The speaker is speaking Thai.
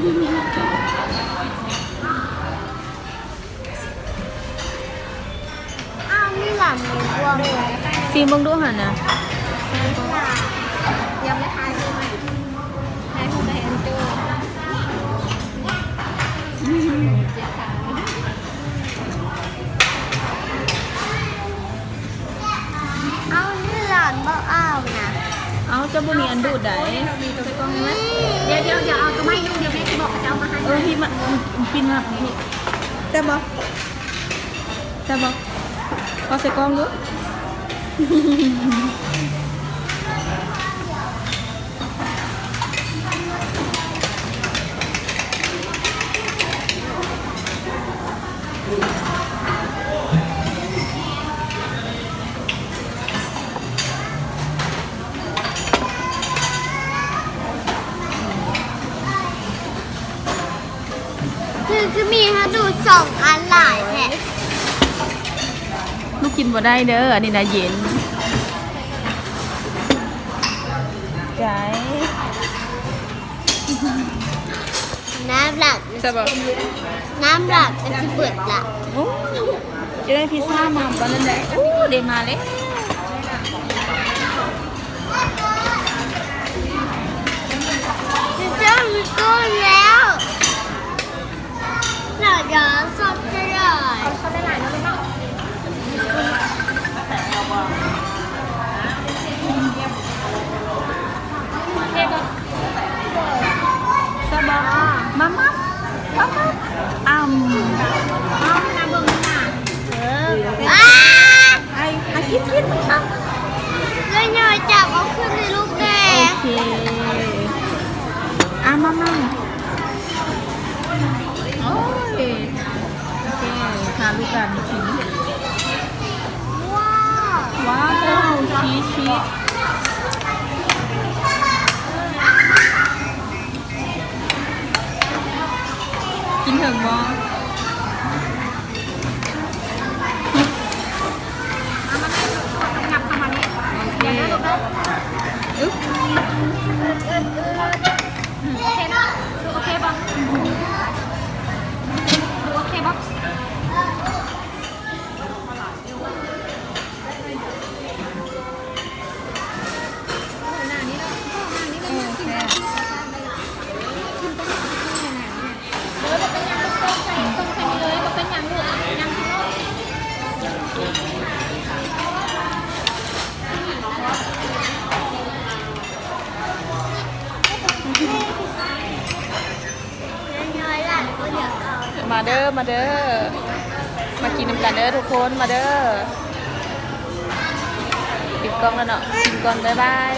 อ้าวนี่หลานหมูกวาง ซีมึงดูหันนะ ยังไม่ทายใช่ไหมทายคุณแม่จูเอานี่หลานบ่อ้าวนะ เอาจะบ่มีอันดูดได้ มีตัวกล้องไหมเดี๋ยวเอาตัวไม่ยุ่งเดี๋ยวแม่จะบอกจะเอามาให้ พี่มาปินมาพี่แต่บ่พอใส่กล้องดูคือมีให้ดู2 อันหลายแท้ ลูกกินบ่ได้เด้ออันนี้นะเย็นใจ น้ำหลัก แต่บ่ น้ำหลักจะสิเปิดละ โอ้จะได้พิซซ่ามาบ้านนั้นได้โอ้เดมาเลย จะมีก้นแล้วเราจะสอบได้เขาได้หลายแล้วไหมเนาะ แต่บ่มาอ้ำ เอาน้ำเบิ่งน่ะไอ้คิดครับ เลยเนยจับเอาขึ้นในลูกแก โอเคมาโอ้ยโอเคหาลูกกันกิน ว้าว ว้าวชีสกินถึงบ่ งับเข้ามานี่ โอเค เดี๋ยวนะลูกนะ อึ๊บ โอเคเนาะดูโอเคป่ะดูโอเคป่ะ มาเด้อมากินน้ำกันเด้อทุกคนมาเด้อปิดกล้องแล้วเนาะกินก่อนบ๊ายบาย